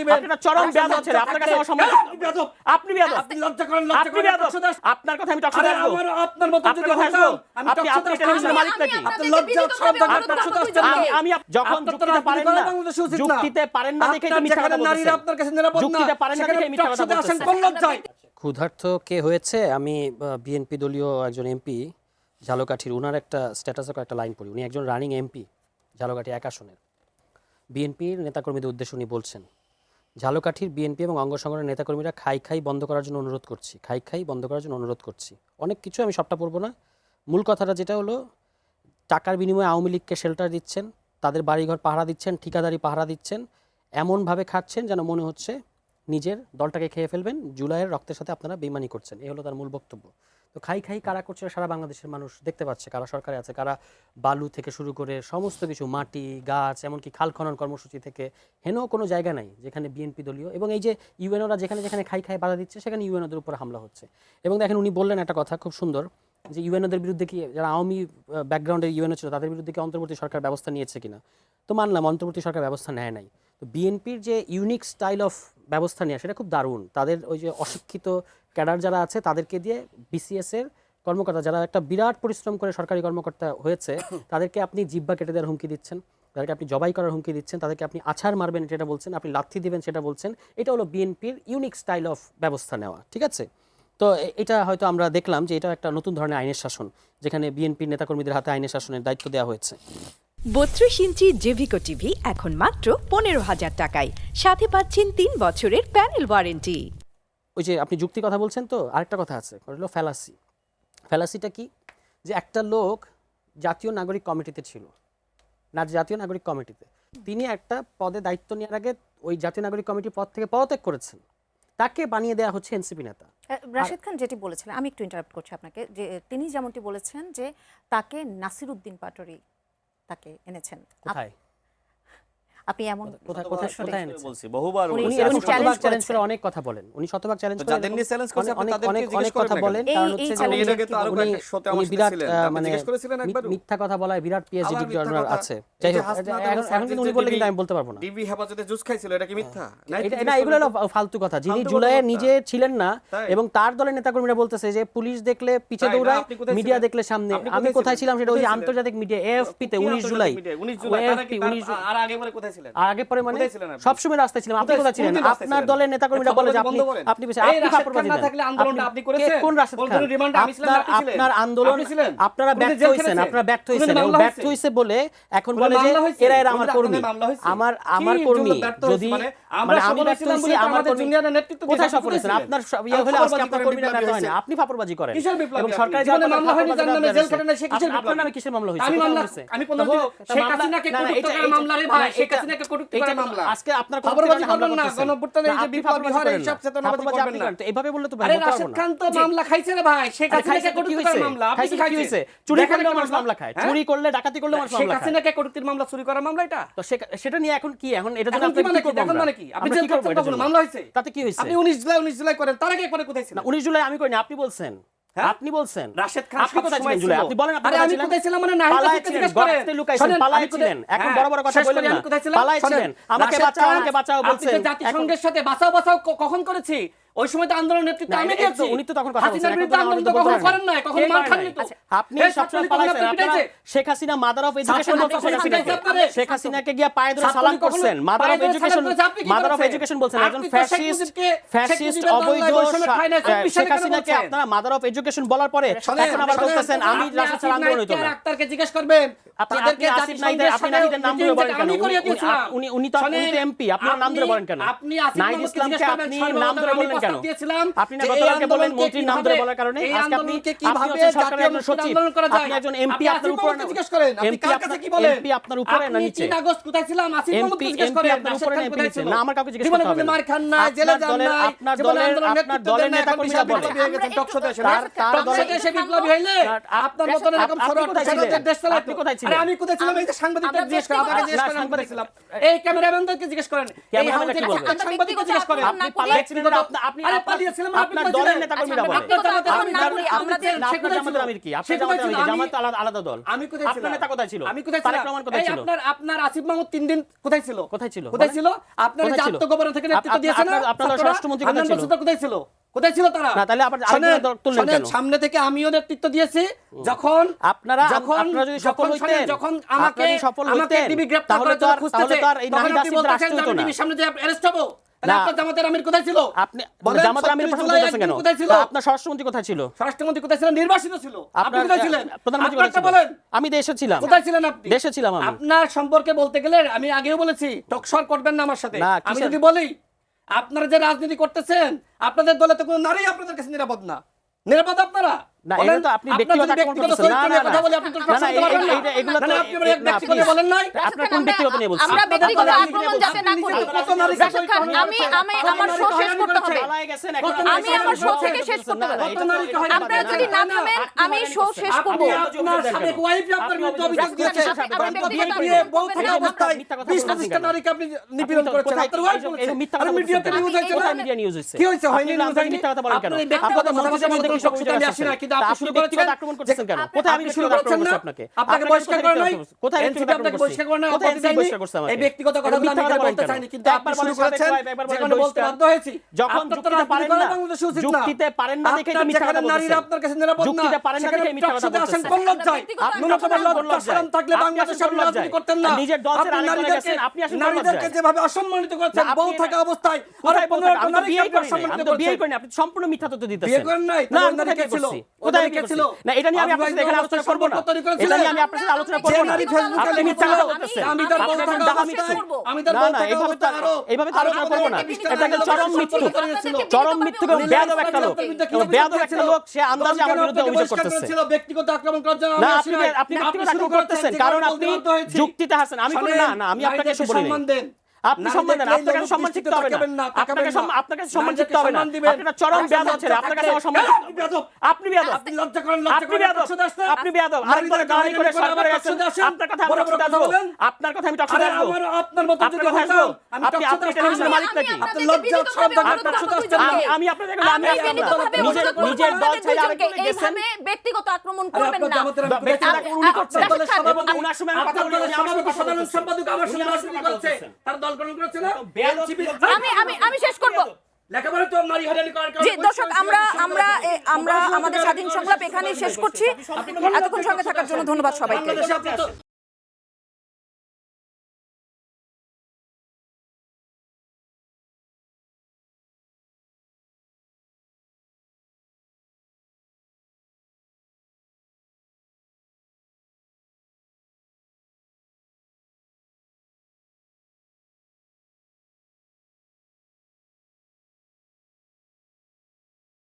দিবেন। আপনি চরম বেয়াদব ছেলে, আপনার কাছে অসম্মান। আপনি বেয়াদব, আপনি লজ্জা করেন, লজ্জা করেন। আপনার কথা আমি টকশোতে আসবো। আমার আপনার মত যদি হতো আমি আপনি টকশোতে টেলিভিশনের মালিক নাকি? আপনি লজ্জা শরম থাকলে টকশোতে আসতেন না। আমি যখন যুক্তিতে পারেন না, যুক্তিতে পারেন না দেখেই তো মিথ্যা কথা বলতেছেন। নারীরা আপনার কাছে নিরাপদ না, যুক্তিতে পারেন না দেখেই মিথ্যা কথা বলতেছেন। কোন লজ্জায়? ক্ষুধার্ত কে হয়েছে, আমি বিএনপি দলীয় একজন এমপি ঝালকাঠির, ওনার একটা স্ট্যাটাসে কয়েকটা লাইন পড়ি। উনি একজন রানিং এমপি ঝালকাঠি 1 আসনের। বিএনপির নেতাকর্মীদের উদ্দেশ্যে উনি বলছেন, ঝালকাঠির বিএনপি এবং অঙ্গ সংগঠনের নেতাকর্মীরা খাই বন্ধ করার জন্য অনুরোধ করছি, খাই বন্ধ করার জন্য অনুরোধ করছি। অনেক কিছু, আমি সবটা পড়বো না। মূল কথাটা যেটা হলো, টাকার বিনিময়ে আওয়ামী লীগকে শেল্টার দিচ্ছেন, তাদের বাড়িঘর পাহারা দিচ্ছেন, ঠিকাদারি পাহারা দিচ্ছেন, এমনভাবে খাচ্ছেন যেন মনে হচ্ছে নিজের দলটাকে খেয়ে ফেলবেন। জুলাইয়ের রক্তের সাথে আপনারা বেইমানি করছেন, এই হলো তার মূল বক্তব্য। তো খাই কারা করছে সারা বাংলাদেশের মানুষ দেখতে পাচ্ছে, কারা সরকারে আছে, কারা বালু থেকে শুরু করে সমস্ত কিছু, মাটি, গাছ, এমনকি খাল খনন কর্মসূচি থেকে হেনও কোনো জায়গা নাই যেখানে বিএনপি দলীয় এবং এই যে ইউএনওরা যেখানে যেখানে খাই বাধা দিচ্ছে সেখানে ইউএনওদের উপর হামলা হচ্ছে। এবং দেখেন, উনি বললেন একটা কথা খুব সুন্দর, যে ইউএনওদের বিরুদ্ধে কি, যারা আওয়ামী ব্যাকগ্রাউন্ডের ইউএনও ছিল তাদের বিরুদ্ধে কি অন্তর্বর্তী সরকার ব্যবস্থা নিয়েছে কিনা। তো মানলাম অন্তর্বর্তী সরকার ব্যবস্থা নেয় নাই। তো বিএনপির যে ইউনিক স্টাইল অফ ব্যবস্থা নেওয়া, সেটা খুব দারুণ। তাদের ওই যে অশিক্ষিত ক্যাডার যারা আছে তাদেরকে দিয়ে বিসিএস-এর কর্মকর্তা, যারা একটা বিরাট পরিশ্রম করে সরকারি কর্মকর্তা হয়েছে, তাদেরকে আপনি জিহ্বা কেটে দেওয়ার হুমকি দিচ্ছেন, তাদেরকে আপনি জবাই করার হুমকি দিচ্ছেন, তাদেরকে আপনি আছাড় মারবেন সেটা বলছেন, আপনি লাথি দিবেন সেটা বলছেন। এটা হলো বিএনপির ইউনিক স্টাইল অফ ব্যবস্থা নেওয়া, ঠিক আছে? তো এটা হয়তো আমরা দেখলাম যে এটা একটা নতুন ধরনের আইনের শাসন, যেখানে বিএনপির নেতাকর্মীদের হাতে আইনের শাসনের দায়িত্ব দেওয়া হয়েছে। 32 ইঞ্চি জেভিকো টিভি এখন মাত্র 15,000 টাকায়, সাথে পাচ্ছেন 3 বছরের প্যানেল ওয়ারেন্টি। ওই যে আপনি যুক্তি কথা বলছেন, তো আরেকটা কথা আছে, ওটা হলো ফ্যালাসি। ফ্যালাসিটা কি? যে একটা লোক জাতীয় নাগরিক কমিটিতে ছিল, জাতীয় নাগরিক কমিটিতে তিনি একটা পদে দায়িত্ব নেওয়ার আগে ওই জাতীয় নাগরিক কমিটির পদ থেকে পদত্যাগ করেছেন, তাকে বানিয়ে দেওয়া হচ্ছে এনসিপি নেতা। রাশেদ খান যেটি বলেছিলেন, আমি একটু ইন্টারাপ্ট করছি আপনাকে, যে তিনি যেমনটি বলেছেন যে তাকে নাসির উদ্দিন পাটোয়ারি তাকে এনেছেন। কোথায়? আপনি এমন কোথায় বলছি বহুবার, উনি উনি চ্যালেঞ্জ চ্যালেঞ্জ করে অনেক কথা বলেন, উনি শতভাগ চ্যালেঞ্জ করেন, যাদের নিয়ে চ্যালেঞ্জ করছে আপনি তাদেরকে জিজ্ঞেস অনেক কথা বলেন। কারণ হচ্ছে যে এর আগে তো আরো কয়েকটা শোতে আমার সাথে ছিলেন, আপনি মানে জিজ্ঞেস করেছিলেন একবার মিথ্যা কথা বলায় বিরাট পিএইচডি ডিগ্রি অনার আছে। যাই হোক, এখন কিন্তু উনি বললে কিন্তু আমি বলতে পারবো না। ডিবি হেফাজতে জুস খাইছিল, এটা কি মিথ্যা? এটা এগুলো হলো ফালতু কথা। যিনি জুলাইয়ে নিজে ছিলেন না এবং তার দলের নেতাকর্মীরা বলতেছে যে পুলিশ দেখলে পিছে দৌড়ায়, মিডিয়া দেখলে সামনে। আমি কোথায় ছিলাম সেটা ওই যে আন্তর্জাতিক মিডিয়া এএফপি তে 19 জুলাই। আর আগে পরে কোথায় ছিলেন? আগে পরে মানে সবসময় রাস্তায় ছিলাম। আপনি কোথায় ছিলেন? আপনার দলের নেতাকর্মীরা বলে যে আপনি ফাপড়বাজি দেন। থাকলে আন্দোলনটা আপনি করেছেন? কোন রাশেদ খান? রিমান্ডে আমি ছিলাম, আপনি ছিলেন? আপনার আন্দোলন আপনারা ব্যর্থ হইছেন, আপনারা ব্যর্থ হইছেন। ব্যর্থ হইছে বলে এখন বলে যে এরা আমার কর্মী, আমার কর্মী। যদি মানে আমি ব্যর্থ হইছি, আমার জুনিয়র নেতৃত্ব কোথায় সফল হয়েছেন? আপনার ইয়ে হলে আজকে আপনার কর্মীরা ব্যর্থ হয় না, আপনি ফাপড়বাজি করেন। এবং সরকারি জীবনে মামলা হয়নি, জানেন না জেল খাটেন না, সে কিসের আপনার নামে কিসের মামলা হইছে? আমি কোন শেখ হাসিনাকে কটুক্তির মামলা রে ভাই, শেখ হাসিনাকে কটুক্তির মামলা। আজকে আপনার খবরবাজি করবেন না, গণঅভ্যুত্থানে এই যে বিপ্লবী হয় এই সব চেতনাবাজি করবেন না। তো এইভাবে বললে তো ভাই আরে রাশেদ খান তো মামলা খাইছে রে ভাই, শেখ হাসিনাকে কটুক্তির মামলা। আপনি কি খাইছে? চুরি করলে মানুষ মামলা খায়, চুরি করলে ডাকাতি করলে মানুষ মামলা খায়। শেখ হাসিনাকে কটুক্তির মামলা, চুরি করার মামলা এটা। তো সেটা নিয়ে এখন কি? এখন এটা জন্য আপনি কি করবেন? এখন মানে কি? আপনি জেল খাটেন তখন মামলা হইছে, তাতে কি হইছে? আপনি 19 জুলাই করেন, তার আগে পরে কোথায় ছিলেন? না 19 জুলাই আমি করিনি, আপনি বলছেন। আপনি বলছেন রাশেদ খান আপনি কোথায় ছিলেন জুলাই? আপনি বলেন আপনি আরে আমি কোথায় ছিলাম মানে নাহি পালায় ছিলেন, গর্তে লুকাইছেন, পালায় ছিলেন। এখন বড় বড় কথা বলেন না, পালায় ছিলেন। আমাকে বাঁচাও বলছেন। আপনি জাতিসংঘের সাথে বাঁচাও কখন করেছি? ওই সময় তো আন্দোলন নেতৃত্ব আমি দিয়েছি। উনি তো তখন কথা বলছেন, হাসিনার বিরুদ্ধে আন্দোলন তো কখন করেন না, কখন মার খাননি তো। আপনি সবসময় পালাইছেন। আপনারা Sheikh Hasina mother of education বলছেন। শেখ হাসিনাকে গিয়ে পায়ে ধরে সালাম করছেন, মাদার অফ এডুকেশন বলছেন। একজন ফ্যাসিস্ট অবৈধ শেখ হাসিনাকে আপনারা মাদার অফ এডুকেশন বলার পরে এখন আবার বলতেছেন আমি রাশেদ খান আন্দোলন হইতো না। ডাক্তারকে জিজ্ঞেস করবেন, তাদেরকে আসিফ নাইদের আপনি নাইদের নাম ধরে বলেন কেন? উনি তো এমপি, আপনার নাম ধরে বলেন কেন? আপনি নাইদ ইসলামকে আপনি নাম ধরে বললেন কেন? আপনি না গতকালকে বলেন মন্ত্রীর নাম ধরে বলার কারণে আজকে আপনি কিভাবে সরকারের একজন সচিব, আপনি একজন এমপি, আপনার উপরে জিজ্ঞেস করেন, আপনি কার কাছে কি বলেন? এমপি আপনার উপরে না নিচে? 3 আগস্ট কোথায় ছিলাম? আসিফ মাহমুদকে জিজ্ঞেস করেন, আপনার উপরে না এমপি নিচে? না আমার কাউকে জিজ্ঞেস জীবনে করতে হবে কোনো না। মার খান না, জেলে যান না, আপনার দলের নেতাকর্মীরা বলে টকশোতে এসে টকশোতে এসে বিপ্লবী হইলে আপনার মত এরকম সরকার দেশ চালায়। আপনি কোথায় ছিলেন? আরে আমি কোথায় ছিলাম? এই যে সাংবাদিকদের জিজ্ঞেস করেন, আপনাকে জিজ্ঞেস করেন সাংবাদিক ছিলাম। এই ক্যামেরাম্যানদেরকে জিজ্ঞেস করেন, এই হাউসে সাংবাদিকদের জিজ্ঞেস করেন। আপনি পালাচ্ছিলেন, আরে পালিয়েছিলাম আপনি আপনার কোথায় দলের ছিলেন? নেতাকর্মীরা আচ্ছা, বলে ব্যক্তিগত আক্রমণ না আপনি- করি, আপনি- আমাদের সে আপনার কোথায় জামাতের ছিল? আমির কি? সে আপনার কোথায় জামাতের ছিল? আমির কি? আমি- জামাত আলাদা দল। আমি কোথায় ছিলাম? আপনার নেতা কোথায় ছিল? আমি কোথায় তারেক ছিলাম? রহমান কোথায় এই ছিল? আপনার আসিফ মাহমুদ 3 দিন কোথায় ছিল? কোথায় ছিল? কোথায় বলেন। ছিল? আপনার কোথায় যে ছিল? আত্মগোপন থেকে নেতৃত্ব আপনার- দিয়েছে না? আপনার ছাত্ররা? স্বরাষ্ট্রমন্ত্রী কোথায় হান্নান ছিল? রশিদরা কোথায় ছিল? কোথায় ছিল তারা? না, তাহলে আবার আরেকজনের শোনেন, দল তুললেন শোনেন, কেন? সামনে থেকে আমিও নেতৃত্ব দিয়েছি যখন আপনারা যখন যদি সফল যখন হইতেন, যখন আমাকে আপনারা যদি সফল আমাকে হইতেন, টিভি গ্রেফতার তাহলে করার তো জন্য আর- খুঁজতেছে, তাহলে তো আর এই তখন নাহিদ আপনি আসিফদের বলতেছেন আসতে যে হতো আমি না। টিভির সামনে যে অ্যারেস্ট হবো, তাহলে না। আপনার জামাতের আমির কোথায় ছিল? আপনি বলেন, জামাতের আমির 37 প্রশ্ন জুলাই করতেছেন কেন? একদিন কোথায় ছিল? তা আপনার স্বরাষ্ট্রমন্ত্রী কোথায় ছিল? স্বরাষ্ট্রমন্ত্রী কোথায় ছিলেন? নির্বাসিত ছিল। আপনি আপনার কোথায় ছিলেন? প্রধানমন্ত্রী কোথায় আপনারটা ছিল? বলেন। আমি দেশে ছিলাম। কোথায় ছিলেন আপনি? দেশে ছিলাম আমি। আপনার সম্পর্কে বলতে গেলে আমি আগেও বলেছি টকশর করবেন না আমার সাথে। না, আমি কিসের- যদি বলি আপনারা যে রাজনীতি করতেছেন আপনাদের দলে তো কোনো নারী আপনাদের কাছে নিরাপদ না। নিরাপদ আপনারা? না, বলেন, এটা তো আপনি আপনার ব্যক্তিগত যদি আক্রমণ করতেছেন। চরিত্র নিয়ে না, কথা না, বলি, আপনি তো না, টকশর না, করতে পারবেন না। এগুলো তো- না, না, আপনি আমার না, ব্যক্তিগত please। বলেন নাই? আপনার কোন ব্যক্তিগত নিয়ে বলছেন? আমরা ব্যক্তিগত আপনারা আক্রমণ যাতে না করি। কত নারী রাশেদ খান, আমি আমার শো শেষ করতে হবে। পালায় গেছেন, কত এখন নারী আমি আমার শো থেকে শেষ করতে হবে। আপনারা যদি না থামেন আমি শো শেষ করব। আপনার সাবেক ওয়াইফ আপনার বিরুদ্ধে অভিযোগ দিয়েছে। আপনি ব্যক্তিগত বিয়ে বউ আক্রমণ থাকা করবেন না। অবস্থায় মিথ্যা কথা 20 বলছেন 25টা কেন? নারীকে আপনি নিপীড়ন করেছেন। কোথায়- আপনার ওয়াইফ এইসব- বলেছে। এইসব মিথ্যা আর কথা মিডিয়াতে বলছেন নিউজ কেন? হয়েছে না? কোথায় মিডিয়া নিউজ হয়েছে? কি হয়েছে? হয়নি আপনি নিউজ রাজনীতির হয়নি? মিথ্যা কথা বলেন কেন? আপনি ব্যক্তিগত আপনার কথা মন্ত্রীর বলতে মধ্যে বলতে কিসব টকশোতে আমি আসি না, কিন্তু আপনি আপনি শুরু ব্যক্তিগত করেছেন আক্রমণ করতেছেন কেন? যে- কোথায় আমি আপনি শুরু ব্যক্তিগত আক্রমণ করেছেন করছি না? আপনাকে? আপনাকে আপনাকে বহিষ্কার করে নাই? কোথায় NCP ব্যক্তিগত আক্রমণ আপনাকে করছি? বহিষ্কার করে নাই? কোথায় আপত্তি NCP দেয়নি? বহিষ্কার করছে আমাকে? এই ব্যক্তিগত এটা কথাগুলো আমি মিথ্যা এখানে কথা বলেন বলতে কেন? চাইনি, কিন্তু আপনি একবার শুরু বলেন সাবেক করেছেন, ওয়াইফ, একবার বলেন যেখানে বলতে বহিষ্কার। বাধ্য হয়েছি। যখন আপনার তো যুক্তিতে রাজনীতি পারেন করা না, বাংলাদেশে উচিত না। যুক্তিতে পারেন না দেখেই তো আপনার মিথ্যা কথা যেখানে নারীরা বলতেছেন। আপনার কাছে নিরাপদ না, যুক্তিতে পারেন না সেখানে দেখেই মিথ্যা কথা টকশোতে আসেন বলতেছেন। কোন লজ্জায়? আপনি ন্যূনতম আসেন কোন লজ্জা শরম থাকলে আপনি বাংলাদেশে আসেন কোন রাজনীতি লজ্জায়? করতেন না। নিজের দল ছেড়ে আপনি আরেক দলে গেছেন, আপনি আসেন কোন নারীদেরকে লজ্জায়? যেভাবে অসম্মানিত করেছেন, না, বউ আপনি- থাকা অবস্থায় কোথায় আরো বলতেন? 15টা আমি তো নারীকে বিয়েই আপনি করি নাই। অসম্মানিত আমি তো বিয়েই করেছেন। করি নাই। আপনি সম্পূর্ণ মিথ্যা তথ্য দিতেছেন। বিয়ে করেন নাই? না, তাহলে আমি কোথায় কে বিয়ে ছিল? করছি? ওদের কোথায় কে বিয়ে ছিল? করছি? না, এটা নিয়ে আমি আপনার সাথে এখানে আলোচনা করব না। সম্পর্ক তৈরি করেছিলেন? এটা নিয়ে আমি আপনার সাথে আলোচনা যে করব না। নারী ফেসবুকে আপনি মিথ্যা কথা বলতেছেন। আমি তার বউ আপনার থাকা কথা অবস্থায় মিথ্যা। আমি তার না, বউ না, থাকা এইভাবে তো- অবস্থায় আরো এইভাবে তো আলোচনা করব না। 20টা এটা একটা চরম মৃত্যু। চরম মৃত্যু এবং বেয়াদব একটা লোক। এবং বেয়াদব একটা লোক, সে আন্দাজে আমার বিরুদ্ধে অভিযোগ করতেছে। ব্যক্তিগত আক্রমণ করার জন্য না, আমি আপনি আসি নাই। আপনি ব্যক্তিগত শুরু আক্রমণ করতেছেন করেছেন, কারণ যেখানে আপনি বলতে বাধ্য হয়েছি। যুক্তিতে হাসেন। আমি কোনো না, না, আমি আপনাকে এসব বলি সম্মান নাই। দেন। আপনি সম্মান দেন, আপনার কাছে সম্মান শিখতে হবে না। আপনার কাছে সম্মান শিখতে হবে না। আপনি একটা চরম বেয়াদব ছেলে, আপনার কাছে আমার সম্মান আপনি বেয়াদব। আপনি লজ্জা করেন, আপনি বেয়াদব। আপনি বেয়াদব। আরেকবার গালি করে সরকারে গেছেন। আপনার কথা আমি টকশোতে আসবো। আপনার কথা আমি টকশোতে আসবো। আপনার মতো আপনার যদি কথা হতাম, আসবো। আমি আপনি টকশোতে টেলিভিশনের আসতাম। মালিক নাকি? আপনার লজ্জা সব আমি আপনার জায়গায় আমি নিজের দল ছেড়ে আরেক দলে গেছেন। ব্যক্তিগত আক্রমণ আরে করবেন আপনার না। জামাতের আমি ব্যক্তিগত কোথায় আক্রমণ উনি করছেন। আপনার দলের এবং উনার সময় আমি কথা আপনার বলি, দলের উনি আমার সভাপতি, কথা সাধারণ বলতেছেন। সম্পাদক আমার উনি সঙ্গে আমার রাজনীতি কথা করছে। বলতেছেন। তার দল গঠন করেছে না? বেয়াদব NCP আমি শেষ করব। লেখাপড়া তো নারী হয়রানি করার জি কারণে দর্শক, আমরা আমাদের স্বাধীন সংলাপ এখানেই শেষ করছি। এতক্ষণ সঙ্গে থাকার জন্য ধন্যবাদ সবাইকে। বাংলাদেশে আপনি তো